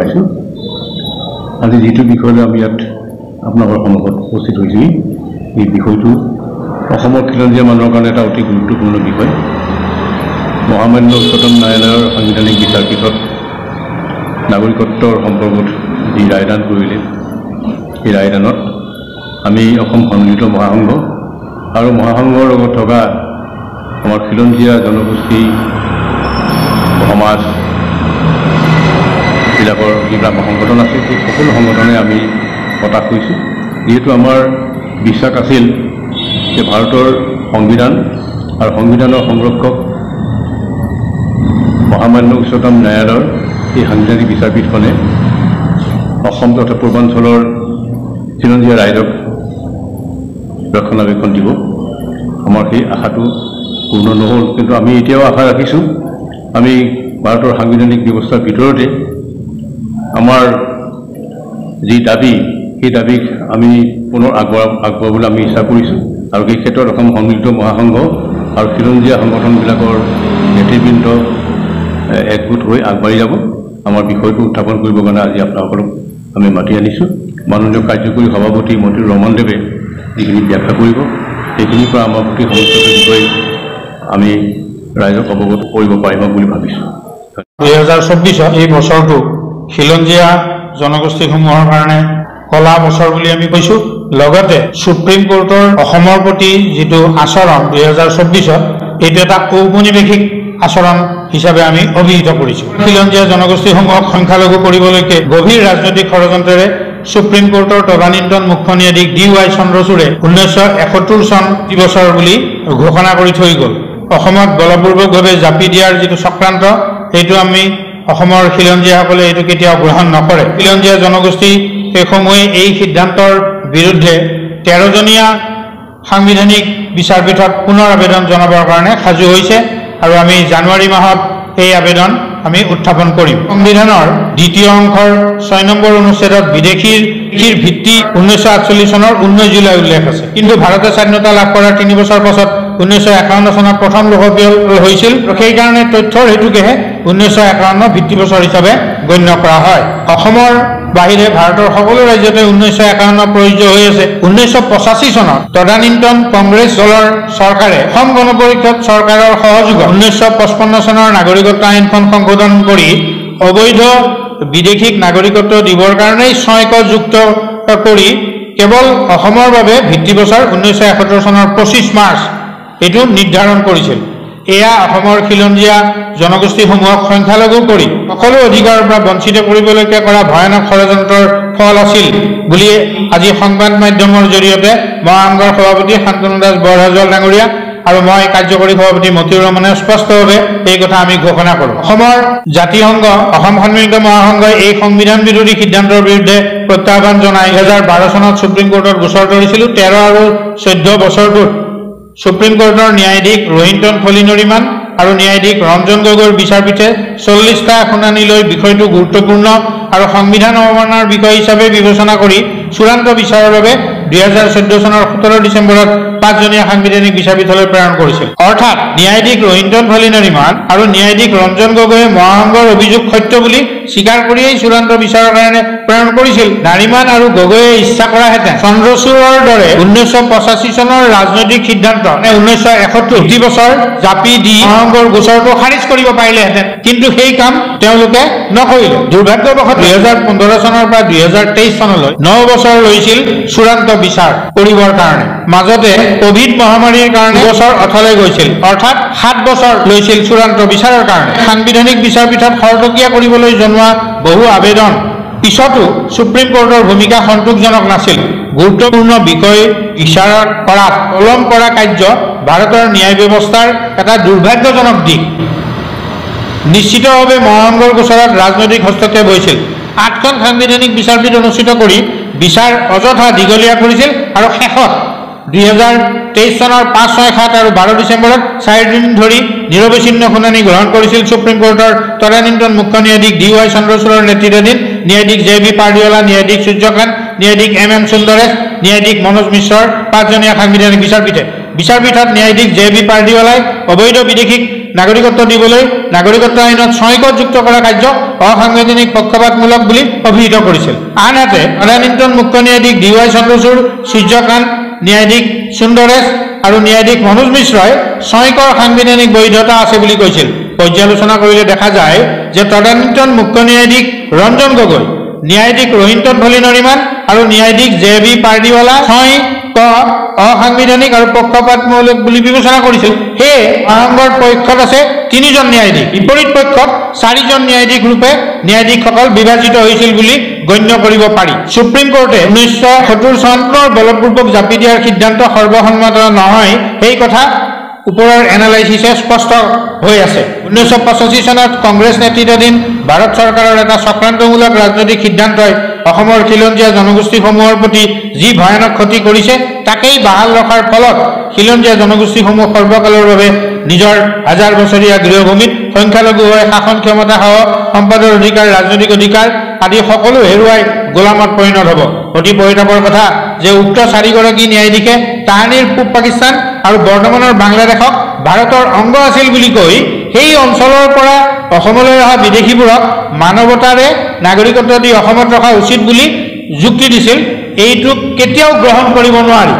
পাইছোঁ। আজি যিটো বিষয়লৈ আমি ইয়াত আপোনালোকৰ সন্মুখত উপস্থিত হৈছোঁ, এই বিষয়টো অসমৰ খিলঞ্জীয়া মানুহৰ কাৰণে এটা অতি গুৰুত্বপূৰ্ণ বিষয়। মহামান্য উচ্চতম ন্যায়ালয়ৰ সাংবিধানিক বিচাৰপীঠত নাগৰিকত্বৰ সম্পৰ্কত যি ৰায়দান কৰিলে, এই ৰায়দানত আমি অসম সন্মিলিত মহাসংঘ আৰু মহাসংঘৰ লগত থকা আমাৰ খিলঞ্জীয়া জনগোষ্ঠী সমাজবিলাকৰ যিবিলাক সংগঠন আছে, সেই সকলো সংগঠনে আমি হতাশ হৈছোঁ। যিহেতু আমাৰ বিশ্বাস আছিল যে ভাৰতৰ সংবিধান আৰু সংবিধানৰ সংৰক্ষক মহামান্য উচ্চতম ন্যায়ালয়ৰ এই সাংবিধানিক বিচাৰপীঠখনে অসম তথা পূৰ্বাঞ্চলৰ খিলঞ্জীয়া ৰাইজক ৰক্ষণাবেক্ষণ দিব। আমাৰ সেই আশাটো পূৰ্ণ নহ'ল, কিন্তু আমি এতিয়াও আশা ৰাখিছোঁ আমি ভাৰতৰ সাংবিধানিক ব্যৱস্থাৰ ভিতৰতে আমাৰ যি দাবী, সেই দাবীক আমি পুনৰ আগবঢ়াবলৈ আমি ইচ্ছা কৰিছোঁ। আৰু এই ক্ষেত্ৰত অসম সন্মিলিত মহাসংঘ আৰু খিলঞ্জীয়া সংগঠনবিলাকৰ নেতৃবৃন্দ একগোট হৈ আগবাঢ়ি যাব। আমাৰ বিষয়টো উত্থাপন কৰিবৰ কাৰণে আজি আপোনালোকক আমি মাতি আনিছোঁ। মাননীয় কাৰ্যকৰী সভাপতি মন্ত্ৰী ৰমনদেৱে যিখিনি ব্যাখ্যা কৰিব, সেইখিনিৰ পৰা আমাৰ প্ৰতি সমস্যাটোৰ বিষয়ে আমি ৰাইজক অৱগত কৰিব পাৰিম বুলি ভাবিছোঁ। 2024 এই বছৰটো খিলঞ্জীয়া জনগোষ্ঠীসমূহৰ কাৰণে কলা বছৰ বুলি আমি কৈছোঁ। লগতে সুপ্ৰিম কোৰ্টৰ অসমৰ প্ৰতি যিটো আচৰণ 2024 এইটো এটা ঔপনিৱেশিক আচৰণ হিচাপে আমি অভিহিত কৰিছোঁ। খিলঞ্জীয়া জনগোষ্ঠীসমূহক সংখ্যালঘু কৰিবলৈকে গভীৰ ৰাজনৈতিক ষড়যন্ত্ৰেৰে সুপ্ৰিম কোৰ্টৰ তদানীন্তন মুখ্য ন্যায়াধীশ DY চন্দ্ৰচূড়ে 1971 চন দিৱসৰ বুলি ঘোষণা কৰি থৈ গ'ল। অসমত বলপূৰ্বকভাৱে জাপি দিয়াৰ যিটো চক্ৰান্ত, সেইটো আমি অসমৰ খিলঞ্জীয়াসকলে এইটো কেতিয়াও গ্ৰহণ নকৰে। খিলঞ্জীয়া জনগোষ্ঠী সেইসমূহে এই সিদ্ধান্তৰ বিৰুদ্ধে 13জনীয়া সাংবিধানিক বিচাৰপীঠত পুনৰ আবেদন জনাবৰ কাৰণে সাজু হৈছে আৰু আমি জানুৱাৰী মাহত এই আবেদন আমি উত্থাপন কৰিম। সংবিধানৰ দ্বিতীয় অংশৰ 6 নম্বৰ অনুচ্ছেদত বিদেশীৰ ভিত্তি 1948 চনৰ 19 জুলাই উল্লেখ আছে। কিন্তু ভাৰতে স্বাধীনতা লাভ কৰাৰ 3 বছৰ পাছত 1951 চনত প্ৰথম লোকপিয়ল হৈছিল। সেইকাৰণে তথ্যৰ হেতুকেহে 1951 ভিত্তিবছৰ হিচাপে গণ্য কৰা হয়। অসমৰ বাহিৰে ভাৰতৰ সকলো ৰাজ্যতে 1951 প্ৰযোজ্য হৈ আছে। 1985 চনত তদানীন্তন কংগ্ৰেছ দলৰ চৰকাৰে অসম গণ পৰিষদ চৰকাৰৰ সহযোগত 1955 চনৰ নাগৰিকত্ব আইনখন সংশোধন কৰি অবৈধ বিদেশীক নাগৰিকত্ব দিবৰ কাৰণেই 6 যুক্ত কৰি কেৱল অসমৰ বাবে ভিত্তিবছৰ 1971 চনৰ 25 মাৰ্চ এইটো নিৰ্ধাৰণ কৰিছিল। এয়া অসমৰ খিলঞ্জীয়া জনগোষ্ঠীসমূহক সংখ্যালঘু কৰি সকলো অধিকাৰৰ পৰা বঞ্চিত কৰিবলৈকে কৰা ভয়ানক ষড়যন্ত্ৰৰ ফল আছিল বুলি আজি সংবাদ মাধ্যমৰ জৰিয়তে মহাসংঘৰ সভাপতি শান্তনু দাস বৰহাজল ডাঙৰীয়া আৰু মই কাৰ্যকৰী সভাপতি মতিউৰ ৰহমানে স্পষ্টভাৱে এই কথা আমি ঘোষণা কৰোঁ। অসমৰ জাতিসংঘ অসম সন্মিলিত মহাসংঘই এই সংবিধান বিৰোধী সিদ্ধান্তৰ বিৰুদ্ধে প্ৰত্যাহ্বান জনাই 2012 চনত সুপ্ৰিম কোৰ্টত গোচৰ তৰিছিলোঁ। 13 আৰু 14 বছৰটোত সুপ্ৰিম কোৰ্টৰ ন্যায়াধীশ ৰোহিন্টন ফলিনৰিমান আৰু ন্যায়াধীশ ৰঞ্জন গগৈৰ বিচাৰপীঠে 40টা শুনানি লৈ বিষয়টো গুৰুত্বপূৰ্ণ আৰু সংবিধান অৱমাননাৰ বিষয় হিচাপে বিবেচনা কৰি চূড়ান্ত বিচাৰৰ বাবে 2014 চনৰ 17 ডিচেম্বৰত 5জনীয়া সাংবিধানিক বিচাৰপীঠলৈ প্ৰেৰণ কৰিছিল। অৰ্থাৎ ন্যায়াধীশ ৰোহিন্টন ফলিনৰিমান আৰু ন্যায়াধীশ ৰঞ্জন গগৈয়ে মহাসংঘৰ অভিযোগ সত্য বুলি স্বীকাৰ কৰিয়েই চূড়ান্ত বিচাৰৰ কাৰণে প্ৰেৰণ কৰিছিল। নাৰিমান আৰু গগৈয়ে ইচ্ছা কৰাহেঁতেন চন্দ্ৰচূড়ৰ দৰে 1985 চনৰ ৰাজনৈতিক সিদ্ধান্ত 1971 ভিত্তিবছৰ জাপি দি মহাসংঘৰ গোচৰটো খাৰিজ কৰিব পাৰিলেহেঁতেন, কিন্তু সেই কাম তেওঁলোকে নকৰিলে। দুৰ্ভাগ্যবশত 2015 চনৰ পৰা 2023 চনলৈ 9 বছৰ লৈছিল চূড়ান্ত বিচাৰ কৰিবৰ কাৰণে। মাজতে কোভিড মহামাৰীৰ কাৰণে বছৰ অথলে গৈছিল, অৰ্থাৎ 7 বছৰ লৈছিল চূড়ান্ত বিচাৰৰ কাৰণে। সাংবিধানিক বিচাৰপীঠত খৰতকীয়া কৰিবলৈ জনোৱা বহু আবেদন পিছতো সুপ্ৰিম কোৰ্টৰ ভূমিকা সন্তোষজনক নাছিল। গুৰুত্বপূৰ্ণ বিষয় বিচাৰ কৰাত পলম কৰা কাৰ্য ভাৰতৰ ন্যায় ব্যৱস্থাৰ এটা দুৰ্ভাগ্যজনক দিশ। নিশ্চিতভাৱে মহাসংঘৰ গোচৰত ৰাজনৈতিক হস্তক্ষেপ হৈছিল। 8খন সাংবিধানিক বিচাৰপীঠ অনুষ্ঠিত কৰি বিচাৰ অযথা দীঘলীয়া কৰিছিল আৰু শেষত 2023 চনৰ 5, 6, 7 আৰু 12 ডিচেম্বৰত 4 দিন ধৰি নিৰবিচ্ছিন্ন শুনানি গ্ৰহণ কৰিছিল সুপ্ৰিম কোৰ্টৰ তদানীন্তন মুখ্য ন্যায়াধীশ DY চন্দ্ৰচূড়ৰ নেতৃত্বাধীন ন্যায়াধীশ JB পাৰ্দিৱালা, ন্যায়াধীশ সূৰ্যকান্ত, ন্যায়াধীশ MM সুন্দৰেশ, ন্যায়াধীশ মনোজ মিশ্ৰৰ 5জনীয়া সাংবিধানিক বিচাৰপীঠে। বিচাৰপীঠত ন্যায়াধীশ JB পাৰ্দিৱালাই অবৈধ বিদেশীক নাগৰিকত্ব দিবলৈ নাগৰিকত্ব আইনত 6 যুক্ত কৰা কাৰ্য অসাংবিধানিক পক্ষপাতমূলক বুলি অভিহিত কৰিছিল। আনহাতে তদানীন্তন মুখ্য ন্যায়াধীশ DY চন্দ্ৰচূড়, সূৰ্যকান্ত, ন্যায়াধীশ সুন্দৰেশ আৰু ন্যায়াধীশ মনোজ মিশ্ৰই 6 সাংবিধানিক বৈধতা আছে বুলি কৈছিল। পৰ্যালোচনা কৰিলে দেখা যায় যে তদানীন্তন মুখ্য ন্যায়াধীশ ৰঞ্জন গগৈ, ন্যায়াধীশ ৰোহিন্টন ভলি নৰিমান আৰু ন্যায়াধীশ JB পাৰ্দিৱালা 6 অসাংবিধানিক আৰু পক্ষপাতমূলক বুলি বিবেচনা কৰিছিল। সেয়ে মহাসংঘৰ পক্ষত আছে 3জন ন্যায়াধীশ, বিপৰীত পক্ষত 4জন ন্যায়াধীশ ৰূপে ন্যায়াধীশসকল বিভাজিত হৈছিল বুলি গণ্য কৰিব পাৰি। সুপ্ৰিম কোৰ্টে 1970 চনৰ বলপূৰ্বক জাপি দিয়াৰ সিদ্ধান্ত সৰ্বসন্মত নহয়, সেই কথা ওপৰৰ এনালাইচিছে স্পষ্ট হৈ আছে। 1985 চনত কংগ্ৰেছ নেতৃত্বাধীন ভাৰত চৰকাৰৰ এটা চক্ৰান্তমূলক ৰাজনৈতিক সিদ্ধান্তই অসমৰ খিলঞ্জীয়া জনগোষ্ঠীসমূহৰ প্ৰতি যি ভয়ানক ক্ষতি কৰিছে তাকেই বাহাল ৰখাৰ ফলত খিলঞ্জীয়া জনগোষ্ঠীসমূহ সৰ্বকালৰ বাবে নিজৰ হাজাৰ বছৰীয়া গৃহভূমিত সংখ্যালঘু হৈ শাসন ক্ষমতা সহ সম্পদৰ অধিকাৰ, ৰাজনৈতিক অধিকাৰ আদি সকলো হেৰুৱাই গোলামত পৰিণত হ'ব। অতি পৰিতাপৰ কথা যে উক্ত 4গৰাকী ন্যায়াধীশে তাহানিৰ পূব পাকিস্তান আৰু বৰ্তমানৰ বাংলাদেশক ভাৰতৰ অংগ আছিল বুলি কৈ সেই অঞ্চলৰ পৰা অসমলৈ অহা বিদেশীবোৰক মানৱতাৰে নাগৰিকত্ব দি অসমত ৰখা উচিত বুলি যুক্তি দিছিল। এইটোক কেতিয়াও গ্ৰহণ কৰিব নোৱাৰি।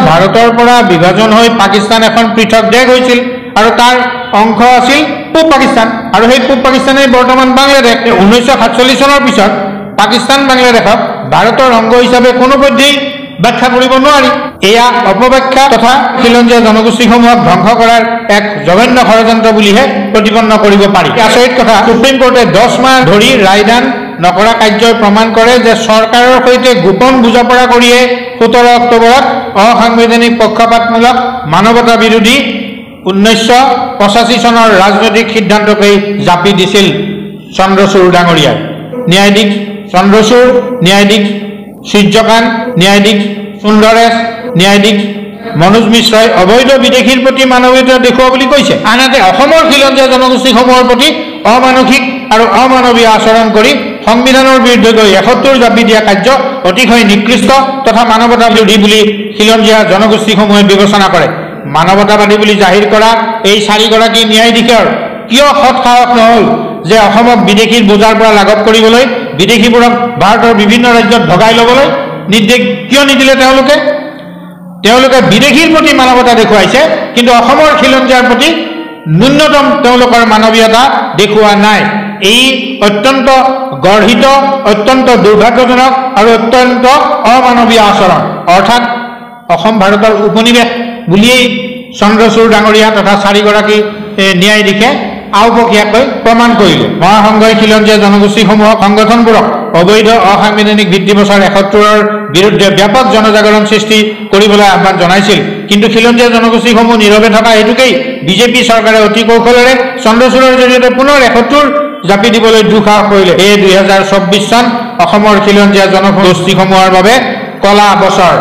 ভাৰতৰ পৰা বিভাজন হৈ পাকিস্তান এখন পৃথক দেশ হৈছিল আৰু তাৰ অংশ আছিল পূব পাকিস্তান, আৰু সেই পূব পাকিস্তানেই বৰ্তমান বাংলাদেশ। 1947 চনৰ পিছত পাকিস্তান বাংলাদেশক ভাৰতৰ অংগ হিচাপে কোনোপধ্যেই ব্যাখ্যা কৰিব নোৱাৰি। এয়া অপব্যাখ্যা তথা খিলঞ্জীয়া জনগোষ্ঠীসমূহক ধ্বংস কৰাৰ এক জঘন্য ষড়যন্ত্ৰ বুলিহে প্ৰতিপন্ন কৰিব পাৰি। আচৰিত কথা, সুপ্ৰিম কোৰ্টে 10 মাহ ধৰি ৰায়দান নকৰা কাৰ্যই প্ৰমাণ কৰে যে চৰকাৰৰ সৈতে গোপন বুজাপৰা কৰিয়ে 17 অক্টোবৰত অসাংবিধানিক পক্ষপাতমূলক মানৱতা বিৰোধী 1985 চনৰ ৰাজনৈতিক সিদ্ধান্তকেই জাপি দিছিল চন্দ্ৰচূড় ডাঙৰীয়াই। ন্যায়াধীশ চন্দ্ৰচূড়, ন্যায়াধীশ সূৰ্যকান্ত, ন্যায়াধীশ সুন্দৰেশ, ন্যায়াধীশ মনোজ মিশ্ৰই অবৈধ বিদেশীৰ প্ৰতি মানৱীয়তা দেখুওৱা বুলি কৈছে। আনহাতে অসমৰ খিলঞ্জীয়া জনগোষ্ঠীসমূহৰ প্ৰতি অমানসিক আৰু অমানৱীয় আচৰণ কৰি সংবিধানৰ বিৰুদ্ধে গৈ 71 জাপি দিয়া কাৰ্য অতিশয় নিকৃষ্ট তথা মানৱতা বিৰোধী বুলি খিলঞ্জীয়া জনগোষ্ঠীসমূহে বিবেচনা কৰে। মানৱতাবাদী বুলি জাহিৰ কৰা এই 4গৰাকী ন্যায়াধীশৰ কিয় সৎ সাহস নহল যে অসমক বিদেশীৰ বোজাৰ পৰা লাঘৱ কৰিবলৈ, বিদেশীবোৰক ভাৰতৰ বিভিন্ন ৰাজ্যত ভগাই ল'বলৈ নিৰ্দেশ কিয় নিদিলে? তেওঁলোকে বিদেশীৰ প্ৰতি মানৱতা দেখুৱাইছে, কিন্তু অসমৰ খিলঞ্জীয়াৰ প্ৰতি ন্যূনতম তেওঁলোকৰ মানৱীয়তা দেখুওৱা নাই। এই অত্যন্ত গৰ্হিত, অত্যন্ত দুৰ্ভাগ্যজনক আৰু অত্যন্ত অমানৱীয় আচৰণ। অৰ্থাৎ অসম ভাৰতৰ উপনিবেশ বুলিয়েই চন্দ্ৰচূড় ডাঙৰীয়া তথা 4গৰাকী ন্যায়াধীশে আওপকীয়াকৈ প্ৰমাণ কৰিলে। মহাসংঘই খিলঞ্জীয়া জনগোষ্ঠীসমূহক সংগঠনবোৰক অবৈধ অসাংবিধানিক ভিত্তিবছৰ 71ৰ বিৰুদ্ধে ব্যাপক জনজাগৰণ সৃষ্টি কৰিবলৈ আহ্বান জনাইছিল, কিন্তু খিলঞ্জীয়া জনগোষ্ঠীসমূহ নীৰৱে থকা হেতুকেই বিজেপি চৰকাৰে অতি কৌশলেৰে চন্দ্ৰচূড়ৰ জৰিয়তে পুনৰ 71 জাপি দিবলৈ দুঃসাহস কৰিলে। এই 2024 চন অসমৰ খিলঞ্জীয়া জনগোষ্ঠীসমূহৰ বাবে কলা বছৰ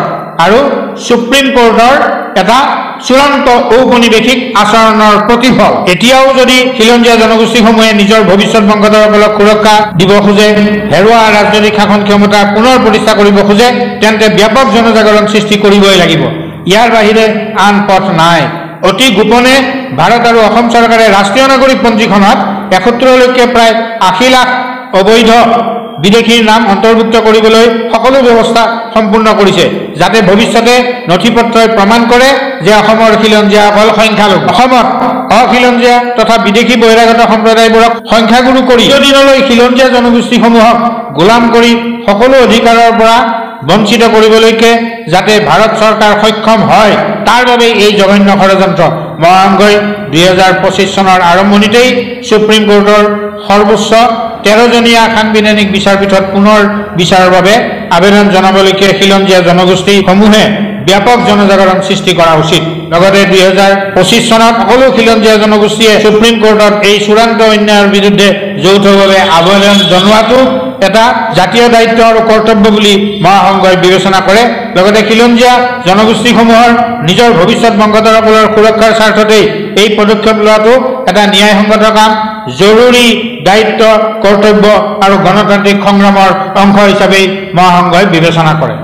আৰু সুপ্ৰিম কোৰ্টৰ এটা চূড়ান্ত ঔপনিবেশিক আচৰণৰ প্ৰতিফল। এতিয়াও যদি খিলঞ্জীয়া জনগোষ্ঠীসমূহে নিজৰ ভৱিষ্যত বংশধৰসকলক সুৰক্ষা দিব খোজে, হেৰুৱা ৰাজনৈতিক শাসন ক্ষমতা পুনৰ প্ৰতিষ্ঠা কৰিব খোজে, তেন্তে ব্যাপক জনজাগৰণ সৃষ্টি কৰিবই লাগিব। ইয়াৰ বাহিৰে আন পথ নাই। অতি গোপনে ভাৰত আৰু অসম চৰকাৰে ৰাষ্ট্ৰীয় নাগৰিক পঞ্জীখনত 71লৈকে প্ৰায় 80 লাখ অবৈধ বিদেশীৰ নাম অন্তৰ্ভুক্ত কৰিবলৈ সকলো ব্যৱস্থা সম্পূৰ্ণ কৰিছে, যাতে ভৱিষ্যতে নথিপত্ৰই প্ৰমাণ কৰে যে অসমৰ খিলঞ্জীয়াসকল সংখ্যালঘু। অসমত অখিলঞ্জীয়া তথা বিদেশী বহিৰাগত সম্প্ৰদায়বোৰক সংখ্যাগুৰু কৰি চিৰদিনলৈ খিলঞ্জীয়া জনগোষ্ঠীসমূহক গোলাম কৰি সকলো অধিকাৰৰ পৰা বঞ্চিত কৰিবলৈকে যাতে ভাৰত চৰকাৰ সক্ষম হয়, তাৰ বাবে এই জঘন্য ষড়যন্ত্ৰ। মহাসংঘই 2025 চনৰ আৰম্ভণিতেই সুপ্ৰিম কোৰ্টৰ সৰ্বোচ্চ 13জনীয়া সাংবিধানিক বিচাৰপীঠত পুনৰ বিচাৰৰ বাবে আবেদন জনাবলৈকে খিলঞ্জীয়া জনগোষ্ঠীসমূহে ব্যাপক জনজাগৰণ সৃষ্টি কৰা উচিত। লগতে 2025 চনত সকলো খিলঞ্জীয়া জনগোষ্ঠীয়ে সুপ্ৰিম কোৰ্টত এই চূড়ান্ত অন্যায়ৰ বিৰুদ্ধে যৌথভাৱে আবেদন জনোৱাটো এটা জাতীয় দায়িত্ব আৰু কৰ্তব্য বুলি মহাসংঘই বিবেচনা কৰে। লগতে খিলঞ্জীয়া জনগোষ্ঠীসমূহৰ নিজৰ ভৱিষ্যত বংশধৰসকলৰ সুৰক্ষাৰ স্বাৰ্থতেই এই পদক্ষেপ লোৱাটো এটা ন্যায়সংগত কাম, জৰুৰী দায়িত্ব, কৰ্তব্য আৰু গণতান্ত্ৰিক সংগ্ৰামৰ অংশ হিচাপে মহাসংঘই বিবেচনা কৰে।